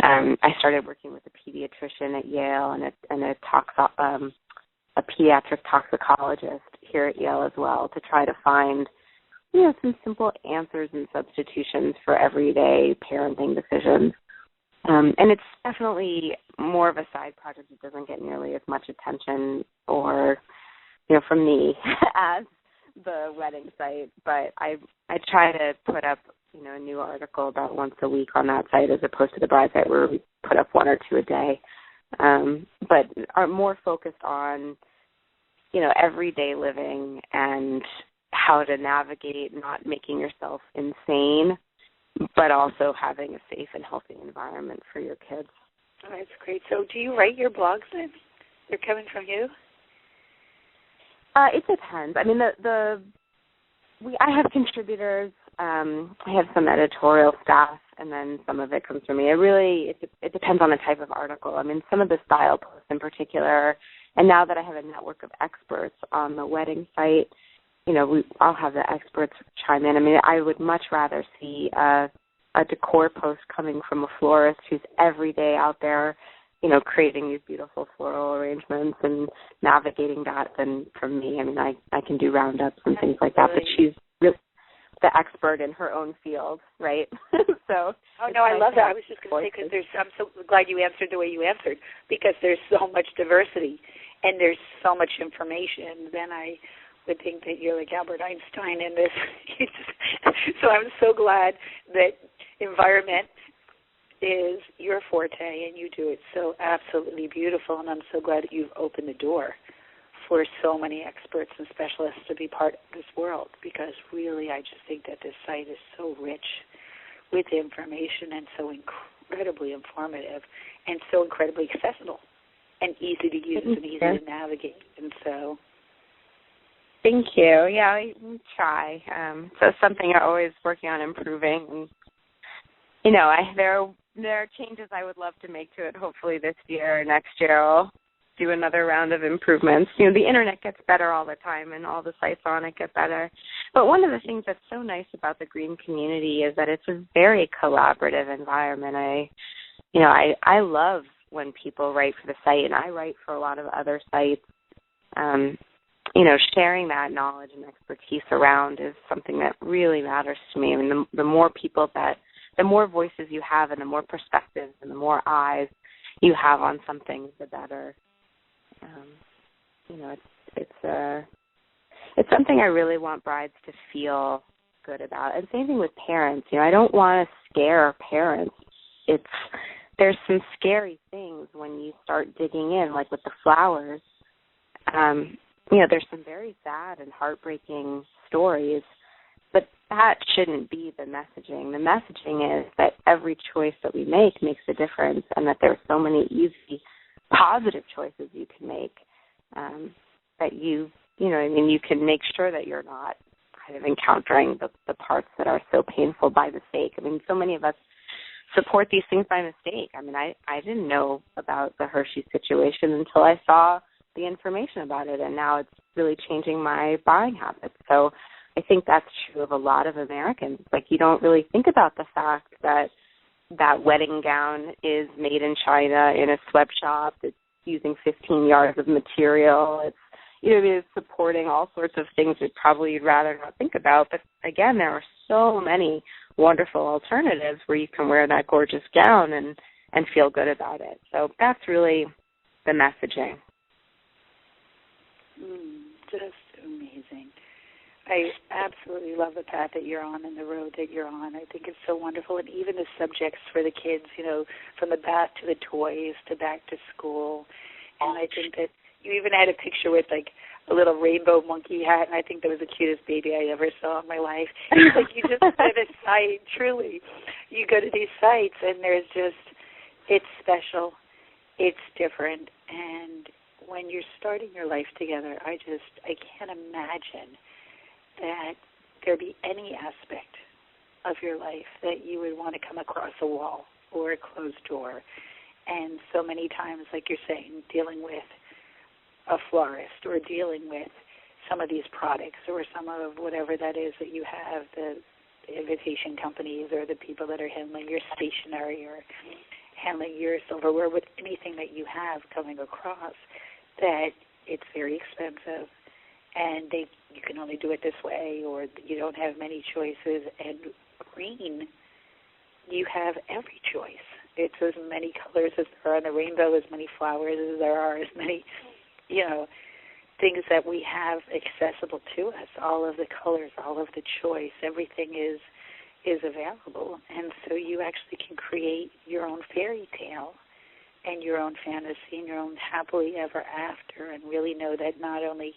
I started working with a pediatrician at Yale and a pediatric toxicologist here at Yale as well, to try to find some simple answers and substitutions for everyday parenting decisions. And it's definitely more of a side project. It doesn't get nearly as much attention or, from me as the wedding site. But I try to put up, a new article about once a week on that site, as opposed to the bride site where we put up 1 or 2 a day. But are more focused on, everyday living and how to navigate not making yourself insane, but also having a safe and healthy environment for your kids. Oh, that's great. So do you write your blogs then? They're coming from you? It depends. I mean, I have contributors. I have some editorial staff, and then some of it comes from me. It depends on the type of article. I mean, some of the style posts in particular, and now that I have a network of experts on the wedding site, I'll have the experts chime in. I mean, I would much rather see a decor post coming from a florist who's every day out there, creating these beautiful floral arrangements and navigating that than from me. I mean, I can do roundups and things like that, but she's really the expert in her own field, right? So. Oh, no, I love that. I was just going to say, because I'm so glad you answered the way you answered, because there's so much diversity and there's so much information. Then I would think that you're like Albert Einstein in this. So I'm so glad that environment is your forte and you do it so absolutely beautiful, and I'm so glad that you've opened the door for so many experts and specialists to be part of this world, because really I just think that this site is so rich with information and so incredibly informative and so incredibly accessible and easy to use and easy to navigate. And so thank you. Yeah, I try. So it's something I'm always working on improving. And, there are changes I would love to make to it. Hopefully this year or next year I'll do another round of improvements. The internet gets better all the time, and all the sites on it get better. But one of the things that's so nice about the green community is that it's a very collaborative environment. I love when people write for the site, and I write for a lot of other sites. Sharing that knowledge and expertise around is something that really matters to me. I mean, the more people the more voices you have and the more perspectives and the more eyes you have on something, the better. It's something I really want brides to feel good about. And same thing with parents. I don't want to scare parents. There's some scary things when you start digging in, like with the flowers. There's some very sad and heartbreaking stories, but that shouldn't be the messaging. The messaging is that every choice that we make makes a difference, and that there are so many easy, positive choices you can make that you can make sure that you're not kind of encountering the parts that are so painful by mistake. I mean, so many of us support these things by mistake. I mean, I didn't know about the Hershey situation until I saw the information about it, and now it's really changing my buying habits. So I think that's true of a lot of Americans. Like, you don't really think about the fact that that wedding gown is made in China in a sweatshop. It's using 15 yards of material. It's, you know, it's supporting all sorts of things that probably you'd rather not think about. But again, there are so many wonderful alternatives where you can wear that gorgeous gown and feel good about it. So that's really the messaging. Just amazing. I absolutely love the path that you're on and the road that you're on. I think it's so wonderful. And even the subjects for the kids, you know, from the bath to the toys to back to school. And I think that you even had a picture with, like, a little rainbow monkey hat, and I think that was the cutest baby I ever saw in my life. It's like you just go to a site, truly. You go to these sites, and there's just, it's special. It's different. And when you're starting your life together, I can't imagine that there be any aspect of your life that you would want to come across a wall or a closed door. And so many times, like you're saying, dealing with a florist or dealing with some of these products or some of whatever that is that you have, the invitation companies or the people that are handling your stationery or handling your silverware, with anything that you have coming across, that it's very expensive and you can only do it this way, or you don't have many choices. And green, you have every choice. It's as many colors as there are on the rainbow, as many flowers as there are, as many, you know, things that we have accessible to us. All of the colors, all of the choice, everything is available. And so you actually can create your own fairy tale and your own fantasy and your own happily ever after, and really know that not only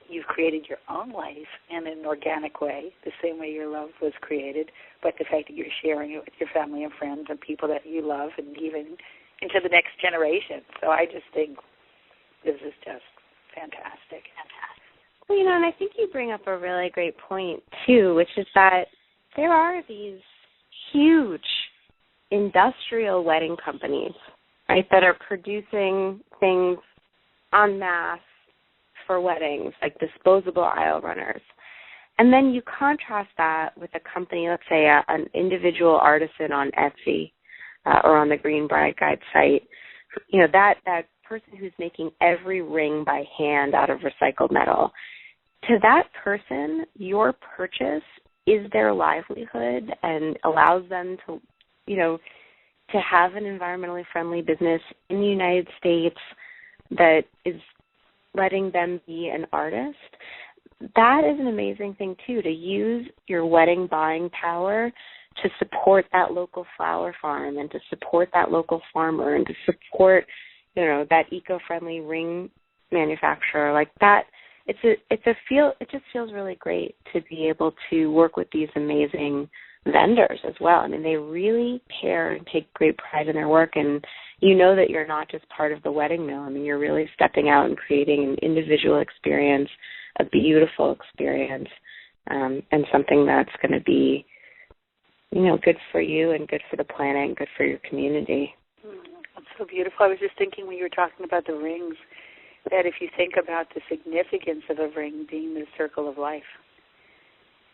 you've created your own life in an organic way, the same way your love was created, but the fact that you're sharing it with your family and friends and people that you love, and even into the next generation. So I just think this is just fantastic. Well, you know, and I think you bring up a really great point, too, which is that there are these huge industrial wedding companies, right, that are producing things en masse for weddings, like disposable aisle runners. And then you contrast that with a company, let's say an individual artisan on Etsy or on the Green Bride Guide site, you know, that person who's making every ring by hand out of recycled metal. To that person, your purchase is their livelihood and allows them to, you know, to have an environmentally friendly business in the United States that is letting them be an artist. That is an amazing thing, too, to use your wedding buying power to support that local flower farm and to support that local farmer and to support, you know, that eco-friendly ring manufacturer. Like that, it just feels really great to be able to work with these amazing vendors as well. I mean, they really care and take great pride in their work, and you know that you're not just part of the wedding mill. I mean, you're really stepping out and creating an individual experience, a beautiful experience, and something that's going to be, you know, good for you and good for the planet and good for your community. That's so beautiful. I was just thinking when you were talking about the rings, that if you think about the significance of a ring being the circle of life,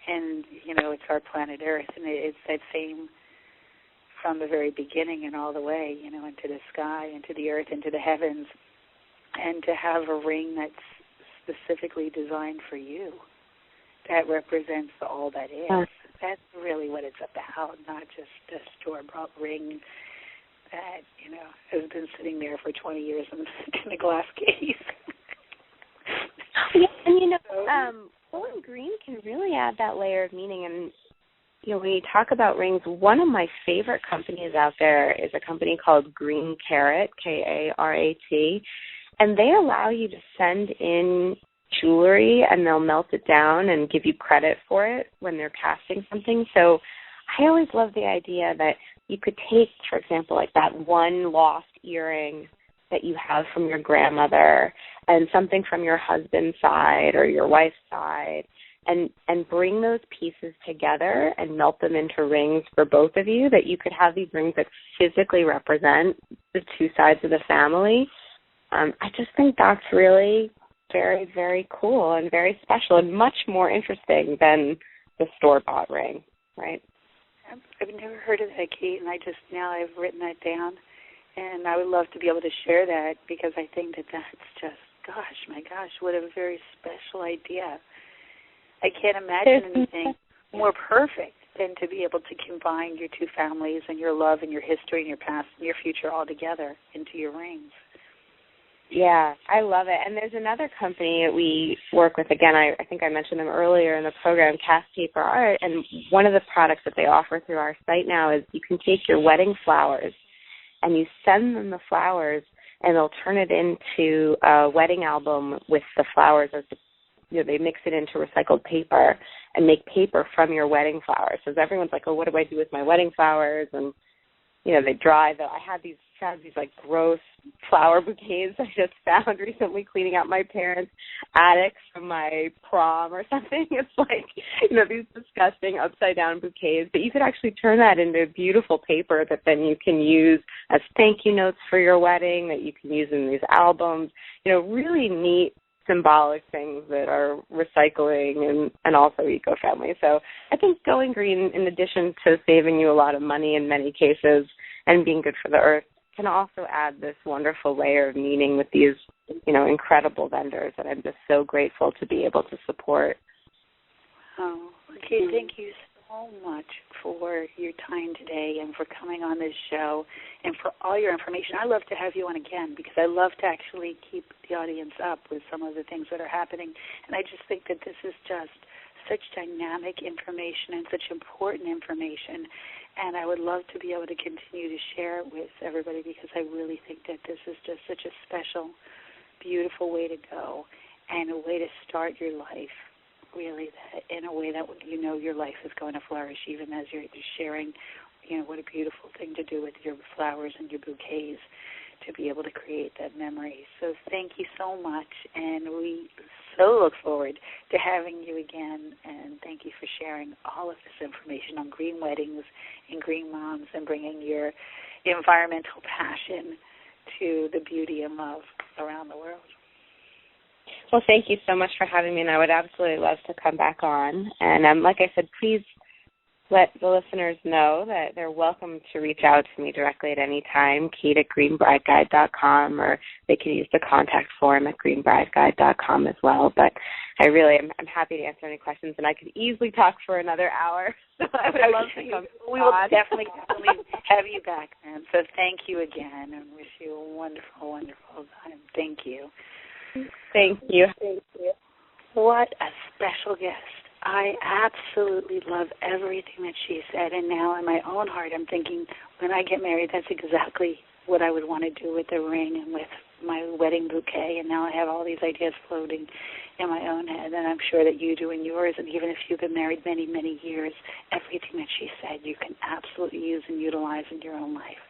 and, you know, it's our planet Earth, and it's that same from the very beginning and all the way, you know, into the sky, into the earth, into the heavens, and to have a ring that's specifically designed for you, that represents all that is. That's really what it's about, not just a store-bought ring that, you know, has been sitting there for 20 years in a glass case. Yeah, and, you know, pulling green can really add that layer of meaning. And, you know, when you talk about rings, one of my favorite companies out there is a company called Green Carat, Karat, and they allow you to send in jewelry and they'll melt it down and give you credit for it when they're casting something. So I always love the idea that you could take, for example, like that one lost earring that you have from your grandmother and something from your husband's side or your wife's side, and bring those pieces together and melt them into rings for both of you, that you could have these rings that physically represent the two sides of the family. I just think that's really very, very cool and very special and much more interesting than the store-bought ring, right? I've never heard of that, Kate, and now I've written that down, and I would love to be able to share that, because I think that that's just, my gosh, what a very special idea. I can't imagine anything more perfect than to be able to combine your two families and your love and your history and your past and your future all together into your rings. Yeah, I love it. And there's another company that we work with. Again, I think I mentioned them earlier in the program, Cast Paper Art. And one of the products that they offer through our site now is you can take your wedding flowers and you send them the flowers, and they'll turn it into a wedding album with the flowers. As they mix it into recycled paper and make paper from your wedding flowers. So everyone's like, oh, what do I do with my wedding flowers? And they dry. I had these like gross flower bouquets I just found recently cleaning out my parents' attic from my prom or something. It's like, these disgusting upside down bouquets. But you could actually turn that into beautiful paper that then you can use as thank you notes for your wedding, that you can use in these albums. Really neat symbolic things that are recycling and also eco-friendly. So I think going green, in addition to saving you a lot of money in many cases and being good for the earth, can also add this wonderful layer of meaning with these, incredible vendors that I'm just so grateful to be able to support. Oh, okay. Thank you so much for your time today and for coming on this show and for all your information. I love to have you on again, because I love to actually keep the audience up with some of the things that are happening. And I just think that this is just such dynamic information and such important information. And I would love to be able to continue to share it with everybody, because I really think that this is just such a special, beautiful way to go and a way to start your life, really, in a way that your life is going to flourish, even as you're sharing, what a beautiful thing to do with your flowers and your bouquets, to be able to create that memory. So thank you so much, and we so look forward to having you again, and thank you for sharing all of this information on green weddings and green moms and bringing your environmental passion to the beauty and love around the world. Well, thank you so much for having me, and I would absolutely love to come back on. And like I said, please let the listeners know that they're welcome to reach out to me directly at any time, kate@greenbrideguide.com, or they can use the contact form at greenbrideguide.com as well. But I'm happy to answer any questions, and I could easily talk for another hour. So I would love to come. We will definitely have you back, man. So thank you again, and wish you a wonderful, wonderful time. Thank you. Thank you. Thank you. What a special guest. I absolutely love everything that she said, and now in my own heart I'm thinking, when I get married, that's exactly what I would want to do with the ring and with my wedding bouquet, and now I have all these ideas floating in my own head, and I'm sure that you do in yours, and even if you've been married many, many years, everything that she said you can absolutely use and utilize in your own life.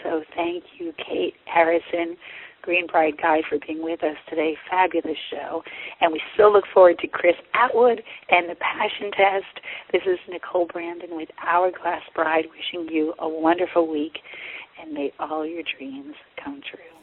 So thank you, Kate Harrison, Green Bride Guide, for being with us today. Fabulous show. And we still look forward to Chris Atwood and the Passion Test. This is Nicole Brandon with Hourglass Bride, wishing you a wonderful week, and may all your dreams come true.